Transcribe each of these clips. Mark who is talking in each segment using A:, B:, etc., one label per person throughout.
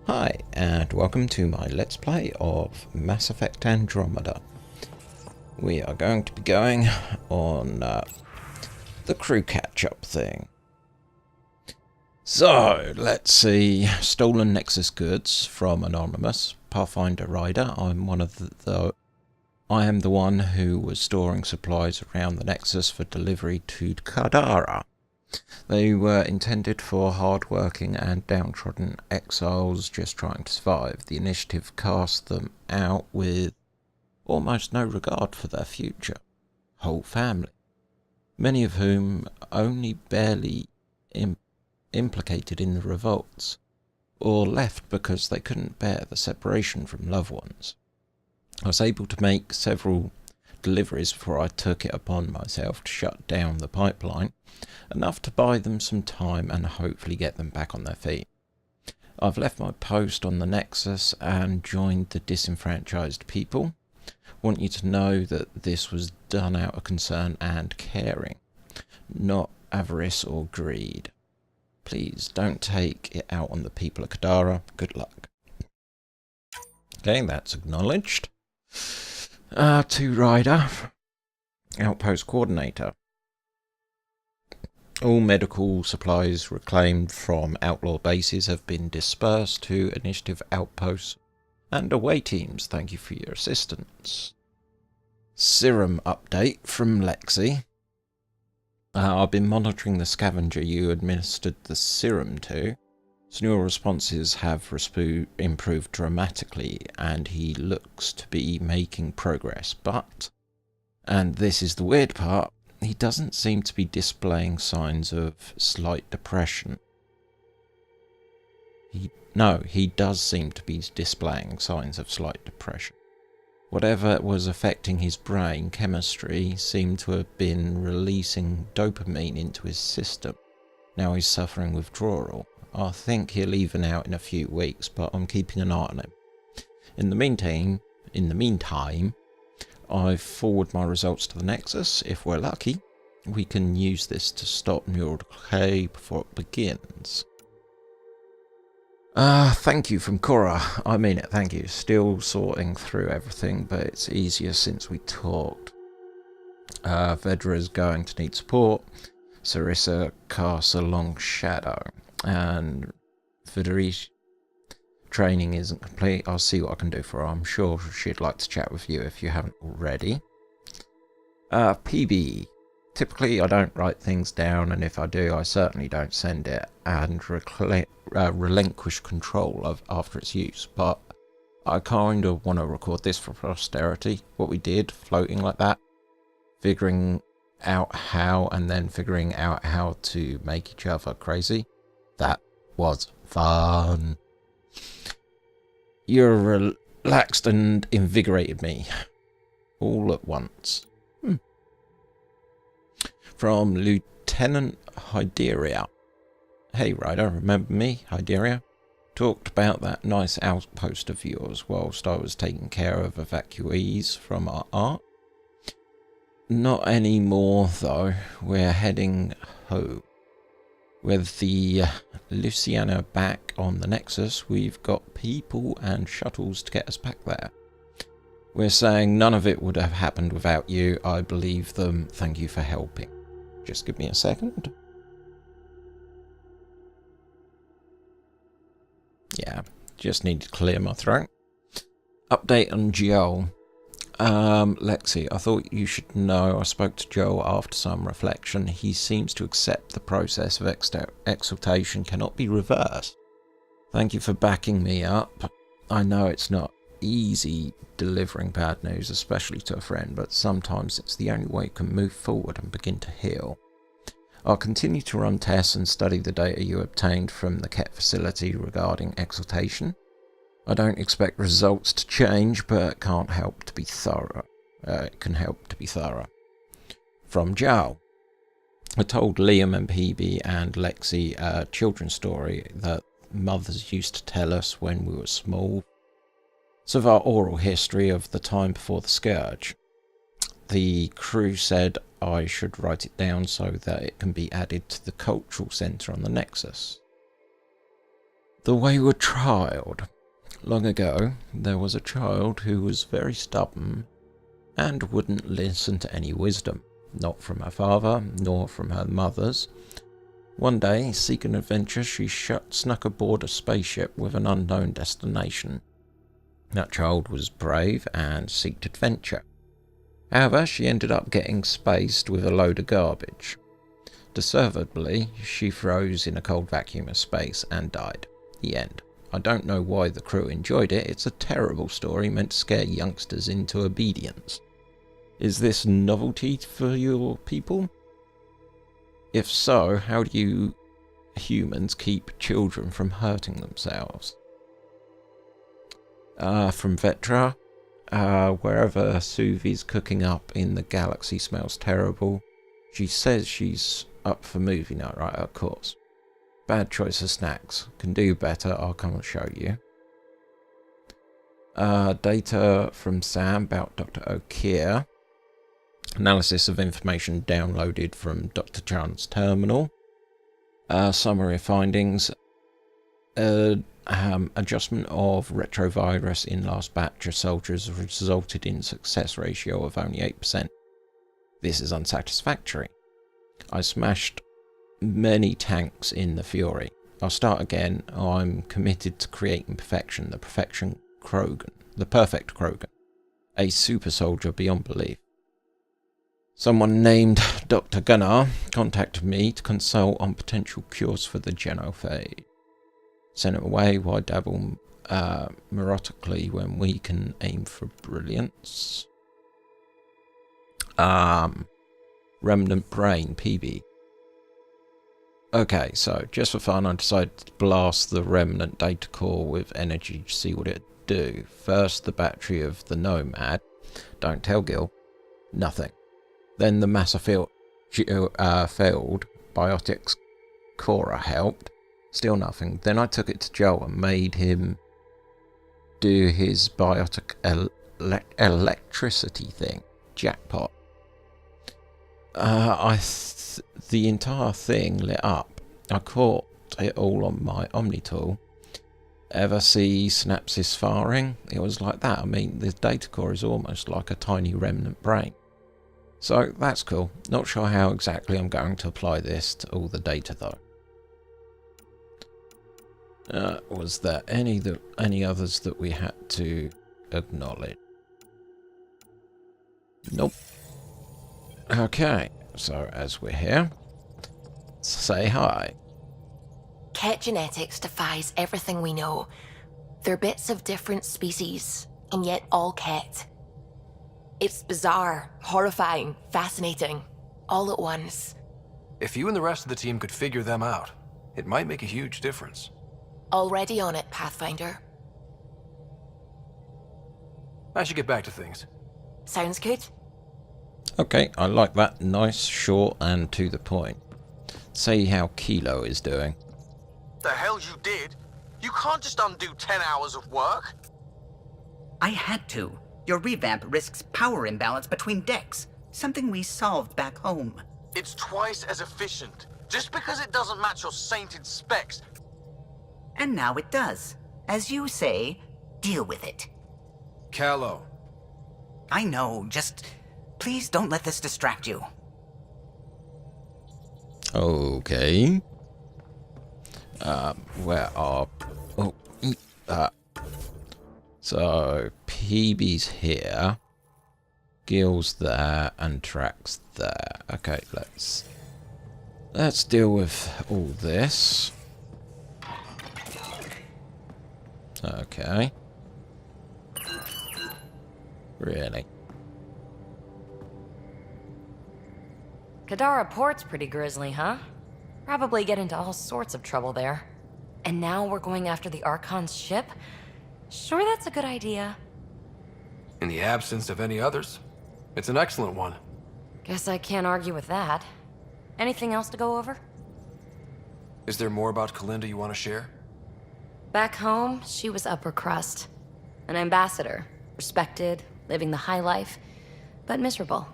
A: Hi, and welcome to my Let's Play of Mass Effect Andromeda. We are going to be going on the crew catch-up thing. So, let's see. Stolen Nexus goods from Anonymous. Pathfinder Ryder. I am the one who was storing supplies around the Nexus for delivery to Kadara. They were intended for hard-working and downtrodden exiles just trying to survive. The Initiative cast them out with almost no regard for their future. Whole family. Many of whom only barely implicated in the revolts, or left because they couldn't bear the separation from loved ones. I was able to make several deliveries before I took it upon myself to shut down the pipeline, enough to buy them some time and hopefully get them back on their feet. I've left my post on the Nexus and joined the disenfranchised people. Want you to know that this was done out of concern and caring, not avarice or greed. Please don't take it out on the people of Kadara. Good luck. Okay, that's acknowledged. To Ryder, Outpost Coordinator. All medical supplies reclaimed from outlaw bases have been dispersed to Initiative outposts and away teams. Thank you for your assistance. Serum update from Lexi. I've been monitoring the scavenger you administered the serum to. His responses have improved dramatically, and he looks to be making progress, but, and this is the weird part, he doesn't seem to be displaying signs of slight depression. He does seem to be displaying signs of slight depression. Whatever was affecting his brain chemistry seemed to have been releasing dopamine into his system. Now he's suffering withdrawal. I think he'll even out in a few weeks, but I'm keeping an eye on him. In the meantime, I forward my results to the Nexus. If we're lucky, we can use this to stop neural decay before it begins. Thank you from Cora. I mean it, thank you. Still sorting through everything, but it's easier since we talked. Vedra's going to need support. Sarissa casts a long shadow. And Federi's training isn't complete. I'll see what I can do for her. I'm sure she'd like to chat with you if you haven't already. PB. Typically I don't write things down, and if I do I certainly don't send it and relinquish control after its use, but I kind of want to record this for posterity, what we did, floating like that, figuring out how, and then figuring out how to make each other crazy. That was fun. You relaxed and invigorated me all at once. From Lieutenant Hyderia. Hey Ryder, remember me, Hyderia? Talked about that nice outpost of yours whilst I was taking care of evacuees from our ark. Not anymore though, we're heading home. With the Luciana back on the Nexus, we've got people and shuttles to get us back there. We're saying none of it would have happened without you. I believe them. Thank you for helping. Just give me a second. Yeah, just need to clear my throat. Update on Joel. Lexi, I thought you should know I spoke to Joel after some reflection. He seems to accept the process of exaltation cannot be reversed. Thank you for backing me up. I know it's not easy delivering bad news, especially to a friend, but sometimes it's the only way you can move forward and begin to heal. I'll continue to run tests and study the data you obtained from the KET facility regarding exaltation. I don't expect results to change, but it can't help to be thorough. It can help to be thorough. From Joe. I told Liam and PB and Lexi a children's story that mothers used to tell us when we were small. It's of our oral history of the time before the Scourge. The crew said I should write it down so that it can be added to the cultural centre on the Nexus. The wayward child. Long ago, there was a child who was very stubborn and wouldn't listen to any wisdom, not from her father, nor from her mother's. One day, seeking adventure, she snuck aboard a spaceship with an unknown destination. That child was brave and sought adventure. However, she ended up getting spaced with a load of garbage. Deservedly, she froze in a cold vacuum of space and died. The end. I don't know why the crew enjoyed it. It's a terrible story meant to scare youngsters into obedience. Is this novelty for your people? If so, how do you humans keep children from hurting themselves? From Vetra. Wherever Suvi's cooking up in the galaxy smells terrible. She says she's up for movie night, right? Of course. Bad choice of snacks. Can do better. I'll come and show you. Data from Sam about Dr. O'Keir. Analysis of information downloaded from Dr. Chan's terminal. Summary of findings. Adjustment of retrovirus in last batch of soldiers resulted in success ratio of only 8%. This is unsatisfactory. I smashed many tanks in the Fury. I'll start again. I'm committed to creating perfection, the perfect Krogan. A super soldier beyond belief. Someone named Dr. Gunnar contacted me to consult on potential cures for the genophage. Sent him away. Why dabble neurotically when we can aim for brilliance? Remnant brain, PB. Okay, so just for fun, I decided to blast the remnant data core with energy to see what it'd do. First, the battery of the Nomad. Don't tell Gil. Nothing. Then the massive failed biotics Cora helped. Still nothing. Then I took it to Joel and made him do his biotic electricity thing. Jackpot. The entire thing lit up. I caught it all on my Omni tool. Ever see synapses firing? It was like that. I mean, the data core is almost like a tiny remnant brain. So that's cool. Not sure how exactly I'm going to apply this to all the data though. Was there any others that we had to acknowledge? Nope. Okay, so as we're here, say hi.
B: Ket genetics defies everything we know. They're bits of different species, and yet all Ket. It's bizarre, horrifying, fascinating, all at once.
C: If you and the rest of the team could figure them out, it might make a huge difference.
B: Already on it, Pathfinder.
C: I should get back to things.
B: Sounds good.
A: Okay, I like that. Nice, short, and to the point. Say how Kilo is doing.
D: The hell you did? You can't just undo 10 hours of work.
E: I had to. Your revamp risks power imbalance between decks, something we solved back home.
D: It's twice as efficient. Just because it doesn't match your sainted specs.
E: And now it does. As you say, deal with it.
C: Callow.
E: I know, just please don't let this distract you.
A: Okay. Where are... So, PB's here. Gil's there, and Track's there. Okay, let's deal with all this. Okay. Really?
F: Kadara Port's pretty grisly, huh? Probably get into all sorts of trouble there. And now we're going after the Archon's ship? Sure that's a good idea.
C: In the absence of any others, it's an excellent one.
F: Guess I can't argue with that. Anything else to go over?
C: Is there more about Kalinda you want to share?
F: Back home, she was upper crust. An ambassador. Respected, living the high life, but miserable.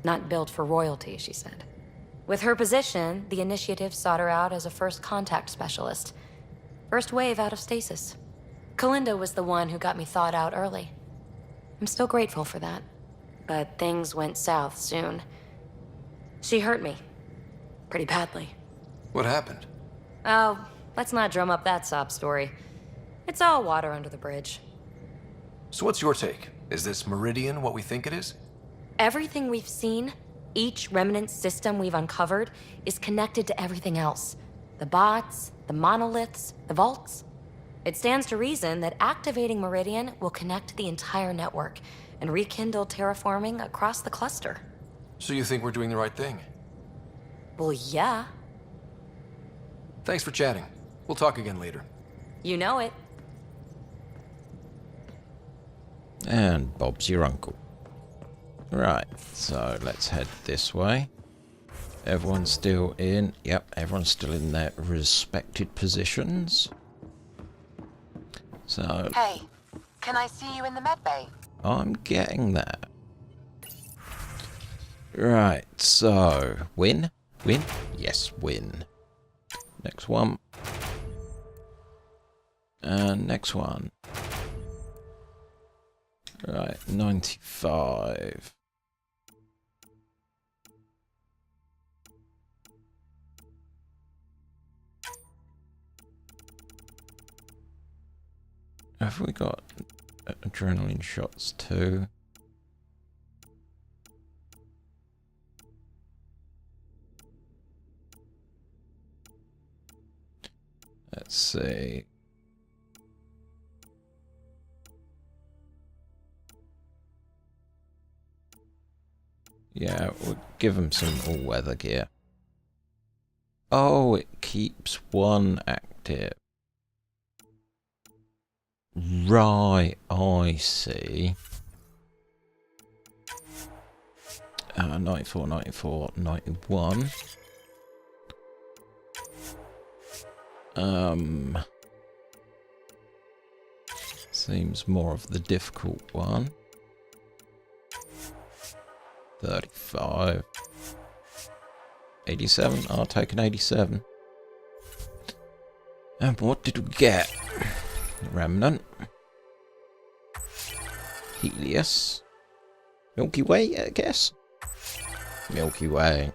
F: Not built for royalty, she said. With her position, the Initiative sought her out as a first contact specialist. First wave out of stasis. Kalinda was the one who got me thawed out early. I'm still grateful for that. But things went south soon. She hurt me. Pretty badly.
C: What happened?
F: Oh, let's not drum up that sob story. It's all water under the bridge.
C: So what's your take? Is this Meridian what we think it is?
F: Everything we've seen, each remnant system we've uncovered, is connected to everything else. The bots, the monoliths, the vaults. It stands to reason that activating Meridian will connect the entire network and rekindle terraforming across the cluster.
C: So you think we're doing the right thing?
F: Well, yeah.
C: Thanks for chatting. We'll talk again later.
F: You know it.
A: And Bob's your uncle. Right, so let's head this way. Everyone's still in... Yep, everyone's still in their respected positions. So...
B: Hey, can I see you in the med bay?
A: I'm getting that. Right, so... Win? Win? Yes, win. Next one. And next one. Right, 95. Have we got adrenaline shots too? Let's see. Yeah, we'll give him some all-weather gear. Oh, it keeps one active. Right, I see. 94, 94, 91. Seems more of the difficult one. 35. 87. I'll take an 87. And what did we get? Remnant. Helios. Milky Way, I guess. Milky Way.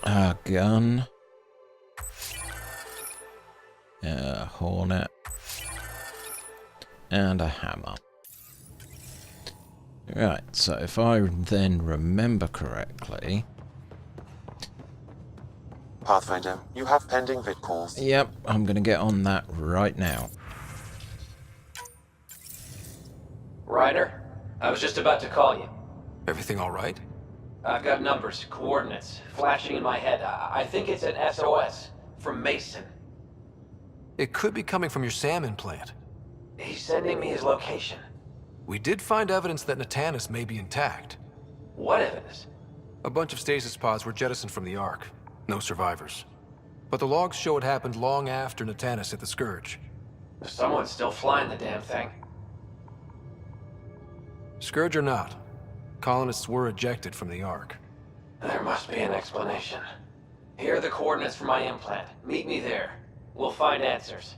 A: A gun. A hornet. And a hammer. Right, so if I then remember correctly...
G: Pathfinder, you have pending vid calls.
A: Yep, I'm gonna get on that right now.
H: Ryder, I was just about to call you.
C: Everything all right?
H: I've got numbers, coordinates, flashing in my head. I think it's an SOS from Mason.
C: It could be coming from your salmon plant.
H: He's sending me his location.
C: We did find evidence that Natanis may be intact.
H: What evidence?
C: A bunch of stasis pods were jettisoned from the Ark. No survivors. But the logs show it happened long after Natanis hit the Scourge.
H: Someone's still flying the damn thing.
C: Scourge or not, colonists were ejected from the Ark.
H: There must be an explanation. Here are the coordinates for my implant. Meet me there. We'll find answers.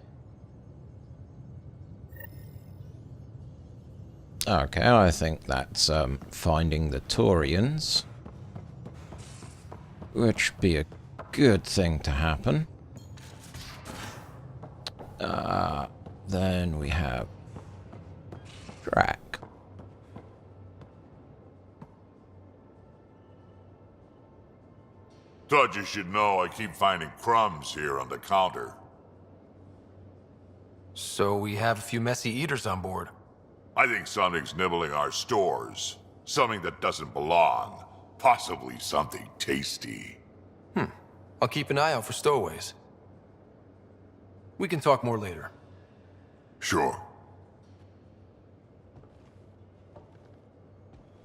A: Okay, I think that's finding the Taurians. Which would be a good thing to happen. Then we have Drac.
I: Thought you should know I keep finding crumbs here on the counter.
C: So we have a few messy eaters on board.
I: I think something's nibbling our stores. Something that doesn't belong. Possibly something tasty.
C: I'll keep an eye out for stowaways. We can talk more later.
I: Sure.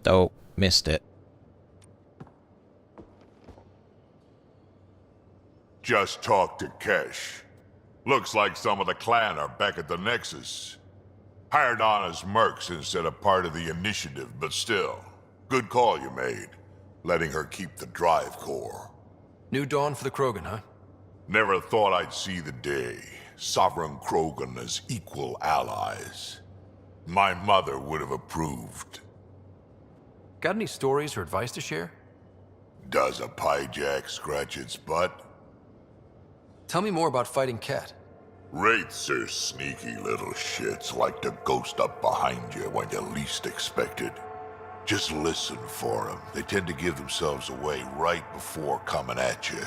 A: Oh, missed it.
I: Just talked to Kesh. Looks like some of the clan are back at the Nexus. Hired on as mercs instead of part of the Initiative, but still. Good call you made. Letting her keep the drive core.
C: New dawn for the Krogan, huh?
I: Never thought I'd see the day. Sovereign Krogan as equal allies. My mother would have approved.
C: Got any stories or advice to share?
I: Does a pyjak scratch its butt?
C: Tell me more about fighting Ket.
I: Wraiths are sneaky little shits, like to ghost up behind you when you least expect it. Just listen for them. They tend to give themselves away right before coming at you.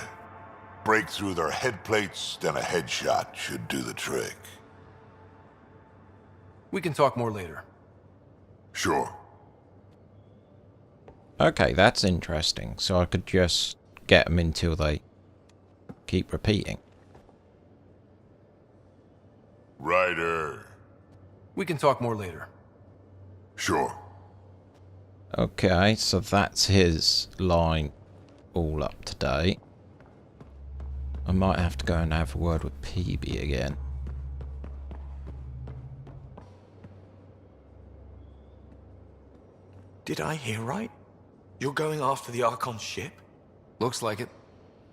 I: Break through their head plates, then a headshot should do the trick.
C: We can talk more later.
I: Sure.
A: Okay, that's interesting. So I could just get them until they keep repeating.
I: Ryder.
C: We can talk more later.
I: Sure.
A: Okay, so that's his line all up to date. I might have to go and have a word with PB again.
D: Did I hear right? You're going after the Archon's ship?
C: Looks like it.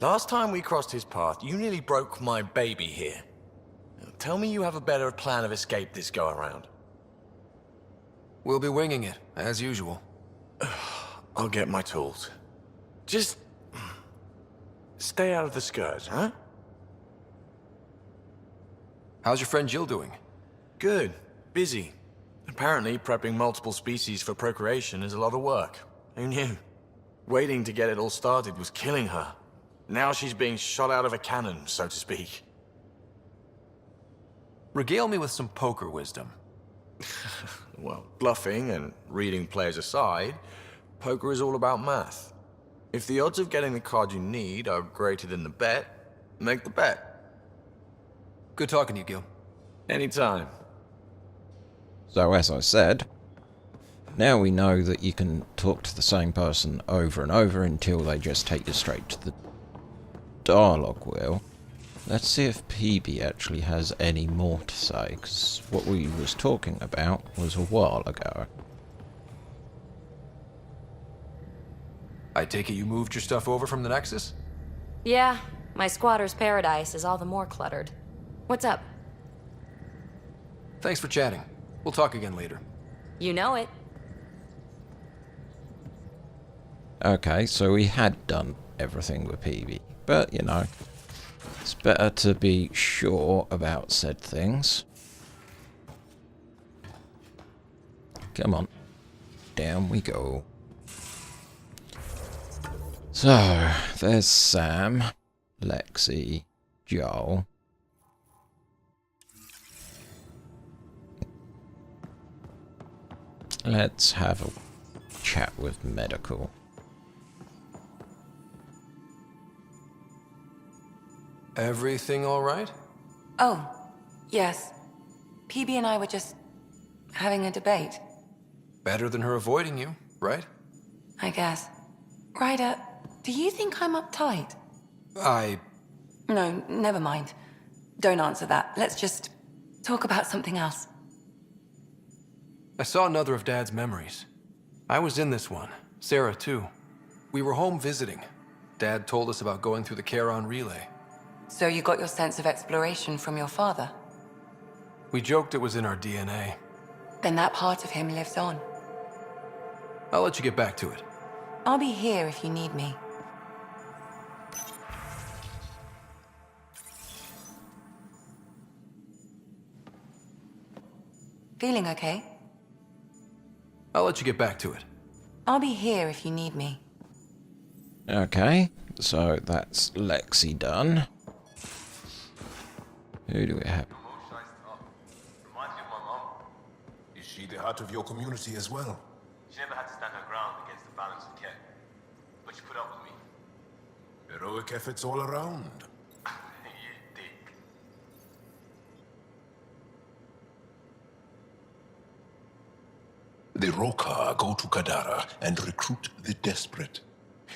D: Last time we crossed his path, you nearly broke my baby here. Now, tell me you have a better plan of escape this go-around.
C: We'll be winging it, as usual.
D: I'll get my tools. Just stay out of the skirts, huh?
C: How's your friend Jill doing?
D: Good. Busy. Apparently, prepping multiple species for procreation is a lot of work. Who knew? Waiting to get it all started was killing her. Now she's being shot out of a cannon, so to speak.
C: Regale me with some poker wisdom.
D: Well, bluffing and reading players aside, poker is all about math. If the odds of getting the card you need are greater than the bet, make the bet.
C: Good talking to you, Gil.
D: Anytime.
A: So as I said, now we know that you can talk to the same person over and over until they just take you straight to the dialogue wheel. Let's see if PB actually has any more to say, because what we was talking about was a while ago.
C: I take it you moved your stuff over from the Nexus?
F: Yeah, my squatter's paradise is all the more cluttered. What's up?
C: Thanks for chatting. We'll talk again later.
F: You know it.
A: Okay, so we had done everything with PB, but you know, it's better to be sure about said things. Come on, down we go. So, there's Sam, Lexi, Joel. Let's have a chat with Medical.
C: Everything all right?
J: Oh, yes. PB and I were just having a debate.
C: Better than her avoiding you, right?
J: I guess. Ryder, do you think I'm uptight? No, never mind. Don't answer that. Let's just talk about something else.
C: I saw another of Dad's memories. I was in this one. Sara, too. We were home visiting. Dad told us about going through the Charon relay.
J: So you got your sense of exploration from your father?
C: We joked it was in our DNA.
J: Then that part of him lives on.
C: I'll let you get back to it.
J: I'll be here if you need me. Feeling okay?
C: I'll let you get back to it.
J: I'll be here if you need me.
A: Okay, so that's Lexi done. Who do we have?
K: Reminds you of my mom. Is she the heart of your community as well? She never had to stand her ground against the balance of Ket. But she put up with me. Heroic efforts all around. You dick.
L: The Rokar go to Kadara and recruit the desperate.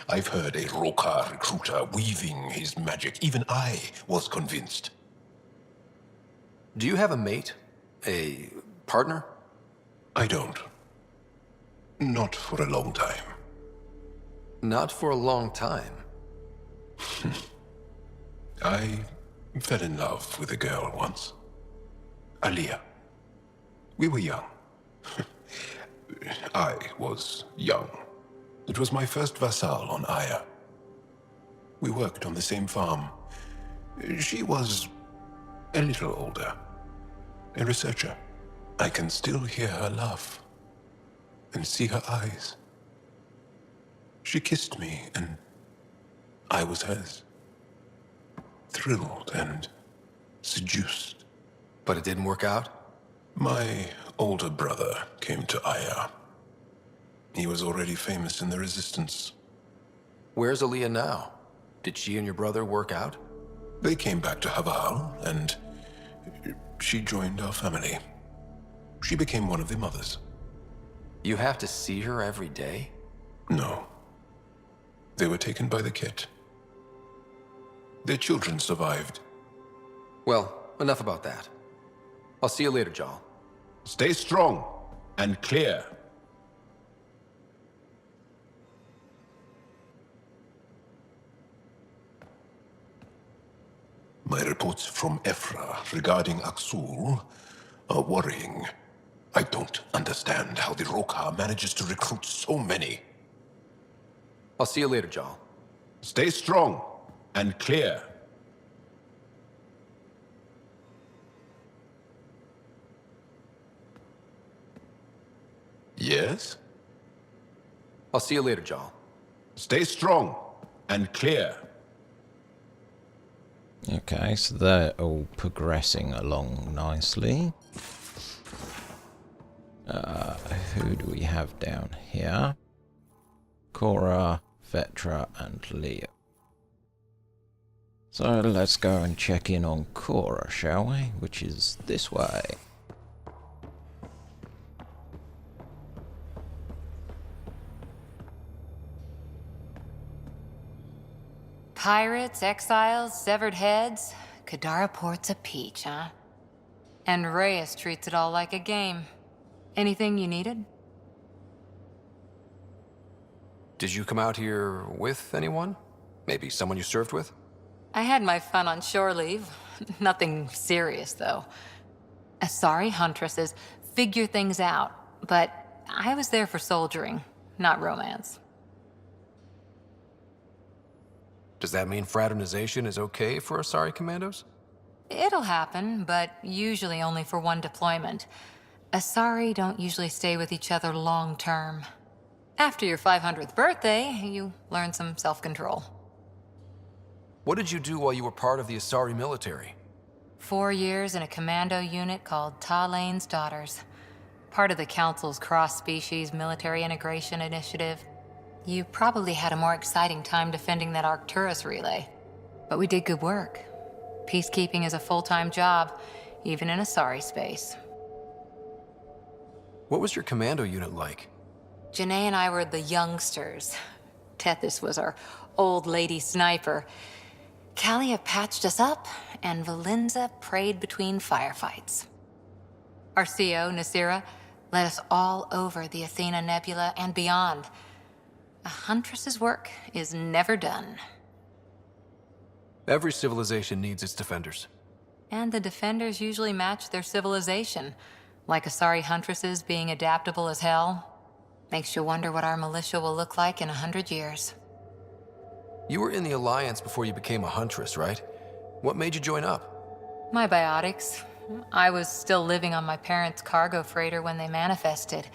L: I've heard a Rokar recruiter weaving his magic. Even I was convinced.
C: Do you have a mate? A partner?
L: I don't. Not for a long time.
C: Not for a long time.
L: I fell in love with a girl once. Aliyah. We were young. I was young. It was my first vassal on Aya. We worked on the same farm. She was a little older. A researcher. I can still hear her laugh and see her eyes. She kissed me and I was hers. Thrilled and seduced.
C: But it didn't work out?
L: My older brother came to Aya. He was already famous in the Resistance.
C: Where's Aliyah now? Did she and your brother work out?
L: They came back to Haval, and she joined our family. She became one of the mothers.
C: You have to see her every day?
L: No. They were taken by the Ket. Their children survived.
C: Well, enough about that. I'll see you later, Jal.
L: Stay strong and clear. My reports from Ephra regarding Aksul are worrying. I don't understand how the Rokar manages to recruit so many.
C: I'll see you later, Jal.
L: Stay strong and clear. Yes?
C: I'll see you later, Jal.
L: Stay strong and clear.
A: Okay, so they're all progressing along nicely. Who do we have down here? Cora, Vetra, and Leo. So let's go and check in on Cora, shall we? Which is this way.
M: Pirates, exiles, severed heads. Kadara Port's a peach, huh? And Reyes treats it all like a game. Anything you needed?
C: Did you come out here with anyone? Maybe someone you served with?
M: I had my fun on shore leave. Nothing serious, though. Asari huntresses figure things out, but I was there for soldiering, not romance.
C: Does that mean fraternization is okay for Asari commandos?
M: It'll happen, but usually only for one deployment. Asari don't usually stay with each other long term. After your 500th birthday, you learn some self-control.
C: What did you do while you were part of the Asari military?
M: 4 years in a commando unit called Talane's Daughters. Part of the Council's cross-species military integration initiative. You probably had a more exciting time defending that Arcturus relay. But we did good work. Peacekeeping is a full-time job, even in Asari space.
C: What was your commando unit like?
M: Janae and I were the youngsters. Tethys was our old lady sniper. Kalia patched us up, and Valenza prayed between firefights. Our CO, Nasira, led us all over the Athena Nebula and beyond. A huntress's work is never done.
C: Every civilization needs its defenders.
M: And the defenders usually match their civilization, like Asari huntresses being adaptable as hell. Makes you wonder what our militia will look like in 100 years.
C: You were in the Alliance before you became a huntress, right? What made you join up?
M: My biotics. I was still living on my parents' cargo freighter when they manifested.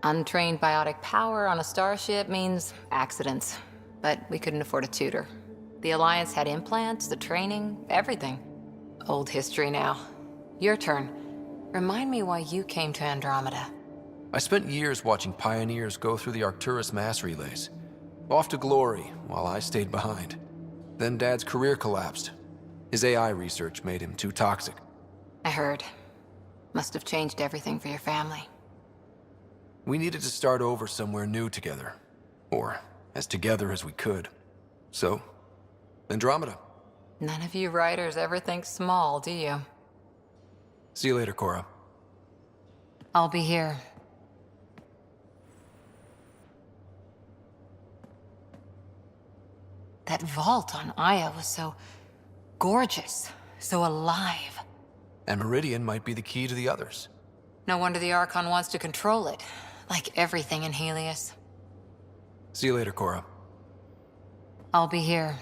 M: Untrained biotic power on a starship means accidents, but we couldn't afford a tutor. The Alliance had implants, the training, everything. Old history now. Your turn. Remind me why you came to Andromeda.
C: I spent years watching pioneers go through the Arcturus mass relays. Off to glory, while I stayed behind. Then Dad's career collapsed. His AI research made him too toxic.
M: I heard. Must have changed everything for your family.
C: We needed to start over somewhere new together. Or as together as we could. So, Andromeda.
M: None of you writers ever think small, do you?
C: See you later, Cora.
M: I'll be here. That vault on Aya was so gorgeous, so alive.
C: And Meridian might be the key to the others.
M: No wonder the Archon wants to control it, like everything in Helios.
C: See you later, Cora.
M: I'll be here.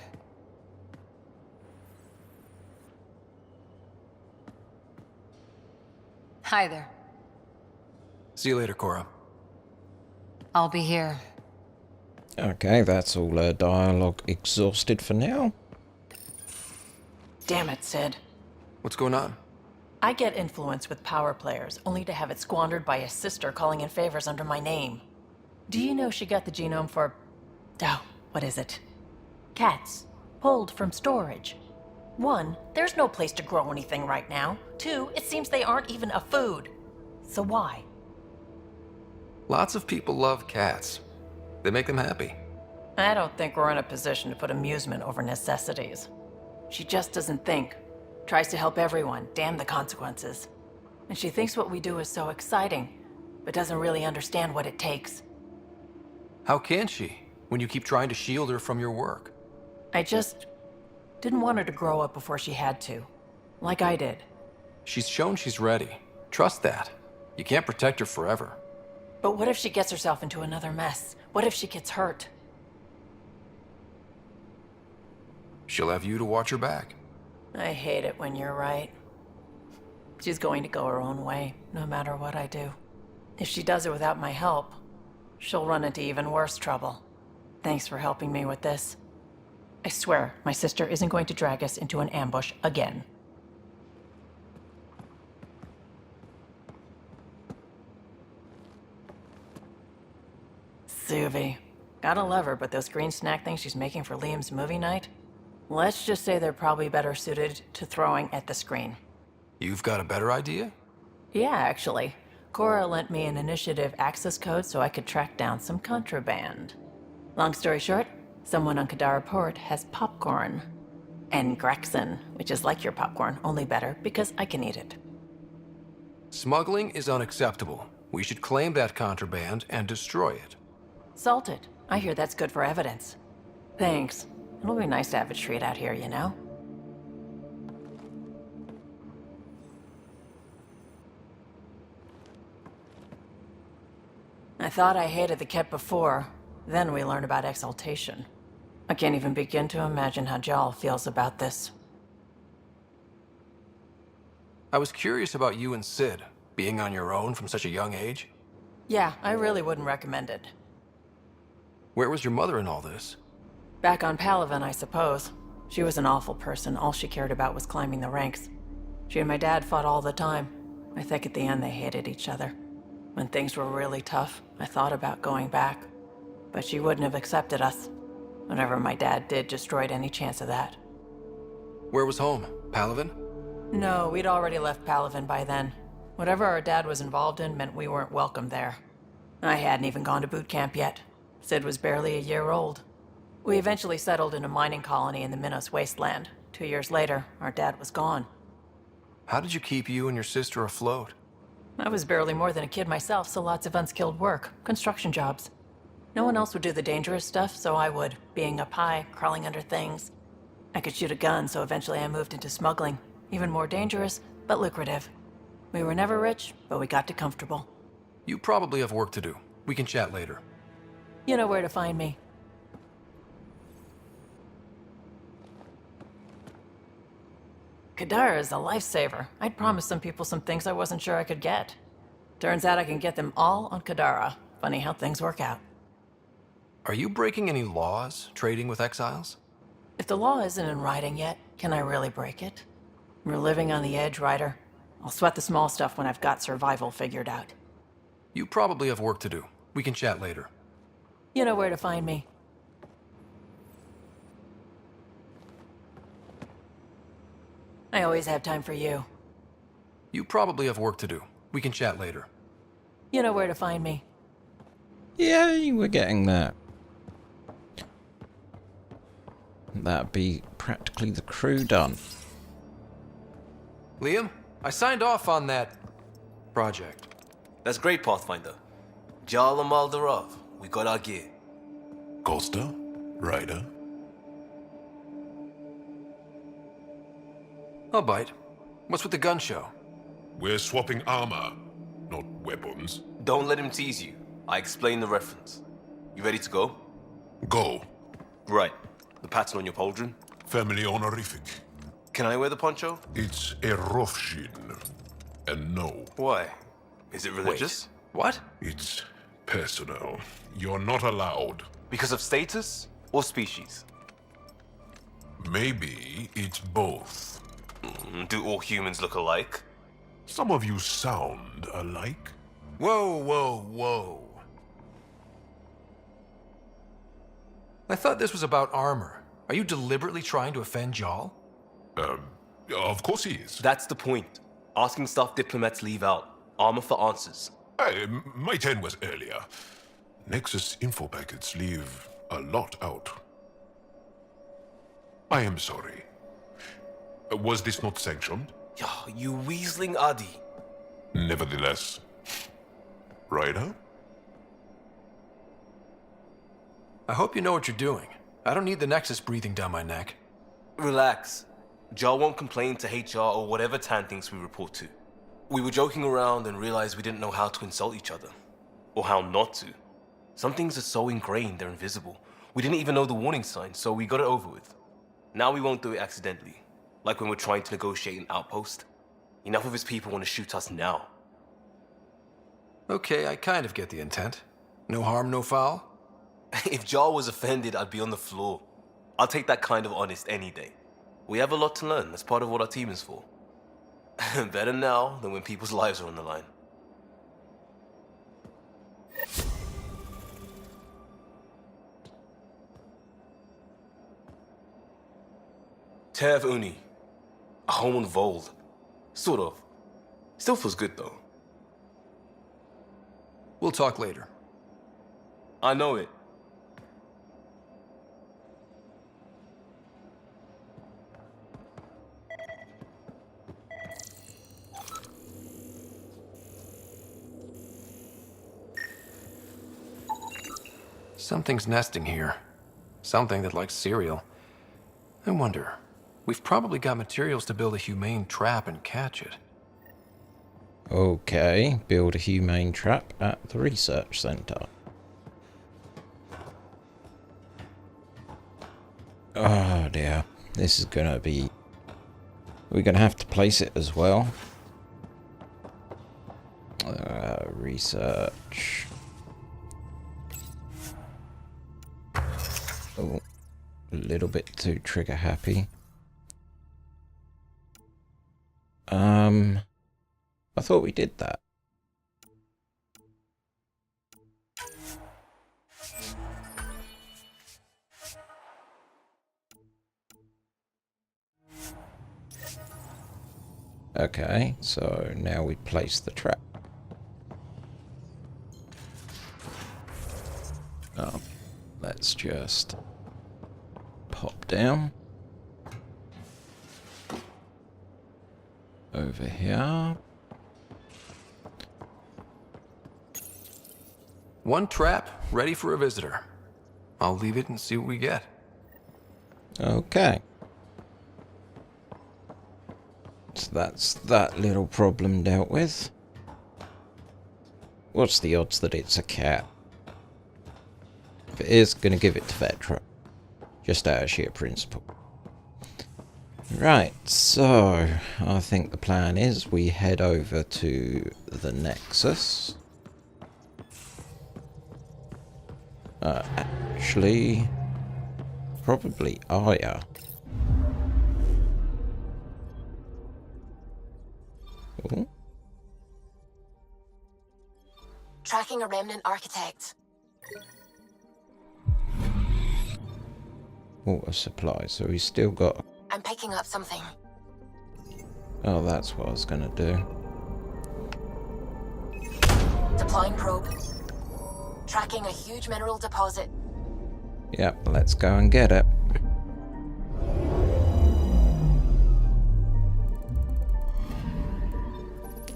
M: Hi there.
C: See you later, Cora.
M: I'll be here.
A: Okay, that's all dialogue exhausted for now.
N: Damn it, Sid.
C: What's going on?
N: I get influence with power players, only to have it squandered by a sister calling in favors under my name. Do you know she got the genome for... oh, what is it? Cats. Pulled from storage. 1, there's no place to grow anything right now. 2, it seems they aren't even a food. So why?
C: Lots of people love cats. They make them happy.
N: I don't think we're in a position to put amusement over necessities. She just doesn't think. Tries to help everyone, damn the consequences. And she thinks what we do is so exciting, but doesn't really understand what it takes.
C: How can she, when you keep trying to shield her from your work?
N: I just didn't want her to grow up before she had to. Like I did.
C: She's shown she's ready. Trust that. You can't protect her forever.
N: But what if she gets herself into another mess? What if she gets hurt?
C: She'll have you to watch her back.
N: I hate it when you're right. She's going to go her own way, no matter what I do. If she does it without my help, she'll run into even worse trouble. Thanks for helping me with this. I swear, my sister isn't going to drag us into an ambush again. Suvi. Gotta love her, but those green snack things she's making for Liam's movie night? Let's just say they're probably better suited to throwing at the screen.
C: You've got a better idea?
N: Yeah, actually. Cora lent me an initiative access code so I could track down some contraband. Long story short, someone on Kadara Port has popcorn. And Grexon, which is like your popcorn, only better because I can eat it.
C: Smuggling is unacceptable. We should claim that contraband and destroy it.
N: Salt it. I hear that's good for evidence. Thanks. It'll be nice to have a treat out here, you know? I thought I hated the Ket before. Then we learned about exaltation. I can't even begin to imagine how Jal feels about this.
C: I was curious about you and Sid, being on your own from such a young age.
N: Yeah, I really wouldn't recommend it.
C: Where was your mother in all this?
N: Back on Palaven, I suppose. She was an awful person. All she cared about was climbing the ranks. She and my dad fought all the time. I think at the end they hated each other. When things were really tough, I thought about going back. But she wouldn't have accepted us. Whatever my dad did destroyed any chance of that.
C: Where was home? Palaven?
N: No, we'd already left Palaven by then. Whatever our dad was involved in meant we weren't welcome there. I hadn't even gone to boot camp yet. Sid was barely a year old. We eventually settled in a mining colony in the Minos wasteland. 2 years later, our dad was gone.
C: How did you keep you and your sister afloat?
N: I was barely more than a kid myself, so lots of unskilled work, construction jobs. No one else would do the dangerous stuff, so I would, being up high, crawling under things. I could shoot a gun, so eventually I moved into smuggling. Even more dangerous, but lucrative. We were never rich, but we got to comfortable.
C: You probably have work to do. We can chat later.
N: You know where to find me. Kadara is a lifesaver. I'd promised some people some things I wasn't sure I could get. Turns out I can get them all on Kadara. Funny how things work out.
C: Are you breaking any laws, trading with exiles?
N: If the law isn't in writing yet, can I really break it? We're living on the edge, Ryder. I'll sweat the small stuff when I've got survival figured out.
C: You probably have work to do. We can chat later.
N: You know where to find me. I always have time for you.
C: You probably have work to do. We can chat later.
N: You know where to find me.
A: Yay, we're getting there. That'd be practically the crew done.
C: Liam, I signed off on that project.
O: That's great, Pathfinder. Jarl Maldarov, we got our gear.
L: Costa? Ryder?
C: I'll bite. What's with the gun show?
L: We're swapping armor, not weapons.
O: Don't let him tease you. I explained the reference. You ready to go?
L: Go.
O: Right. The pattern on your pauldron?
L: Family honorific.
O: Can I wear the poncho?
L: It's a Rofshin. And no.
O: Why? Is it religious?
C: What?
L: It's personal. You're not allowed.
O: Because of status or species?
L: Maybe it's both.
O: Do all humans look alike?
L: Some of you sound alike.
D: Whoa, whoa, whoa.
C: I thought this was about armor. Are you deliberately trying to offend Jal?
L: Of course he is.
O: That's the point. Asking stuff diplomats leave out. Armor for answers.
L: My turn was earlier. Nexus info packets leave a lot out. I am sorry. Was this not sanctioned?
O: You weaseling Adi.
L: Nevertheless. Ryder?
C: I hope you know what you're doing. I don't need the Nexus breathing down my neck.
O: Relax. Jar won't complain to HR or whatever Tan thinks we report to. We were joking around and realized we didn't know how to insult each other. Or how not to. Some things are so ingrained they're invisible. We didn't even know the warning signs, so we got it over with. Now we won't do it accidentally. Like when we're trying to negotiate an outpost. Enough of his people want to shoot us now.
C: Okay, I kind of get the intent. No harm, no foul?
O: If Jar was offended, I'd be on the floor. I'll take that kind of honest any day. We have a lot to learn. That's part of what our team is for. Better now than when people's lives are on the line. Tev Uni. A home on Vold. Sort of. Still feels good though.
C: We'll talk later.
O: I know it.
C: Something's nesting here. Something that likes cereal. I wonder. We've probably got materials to build a humane trap and catch it.
A: Okay, build a humane trap at the research center. Oh dear, this is gonna be... We're gonna have to place it as well. Research. Oh, a little bit too trigger happy. I thought we did that. Okay, so now we place the trap. Oh, let's just pop down. Over here.
C: One trap, ready for a visitor. I'll leave it and see what we get.
A: Okay. So that's that little problem dealt with. What's the odds that it's a cat? If it is, gonna give it to Vetra. Just out of sheer principle. Right, so I think the plan is we head over to the Nexus. Actually, probably Aya. Ooh.
B: Tracking a remnant architect.
A: Water supply, so he's still got...
B: I'm picking up something.
A: Oh, that's what I was gonna do.
B: Deploying probe. Tracking a huge mineral deposit.
A: Yep, let's go and get it.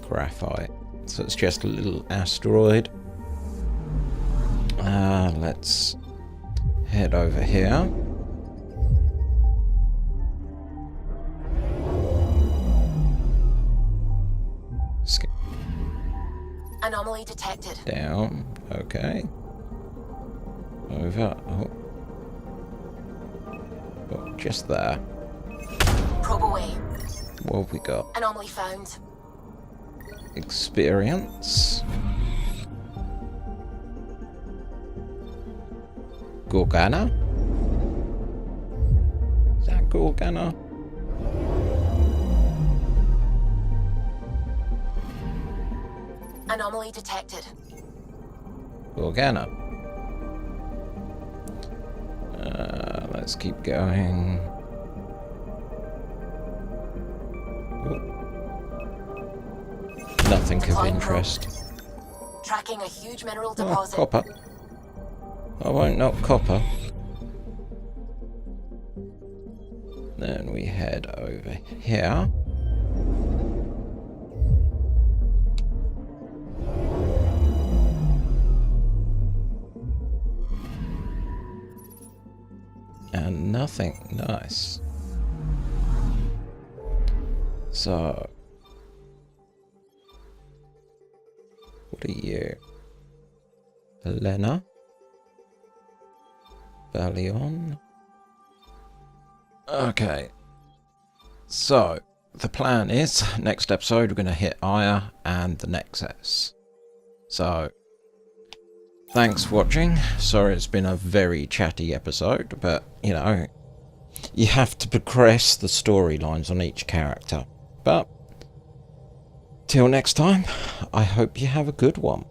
A: Graphite. So it's just a little asteroid. Let's head over here.
B: Anomaly detected.
A: Down. Okay. Over. Oh, just there.
B: Probe away.
A: What have we got?
B: Anomaly found.
A: Experience. Gorgana? Is that Gorgana?
B: Anomaly detected.
A: Gorgana. Let's keep going. Nothing of interest.
B: Tracking a huge mineral
A: Oh,
B: deposit.
A: copper. I won't knock copper. Then we head over here. And nothing. Nice. So, what are you? Helena? Valion? Okay. So, the plan is, next episode we're going to hit Aya and the Nexus. So, thanks for watching. Sorry it's been a very chatty episode, but, you know, you have to progress the storylines on each character. But, till next time, I hope you have a good one.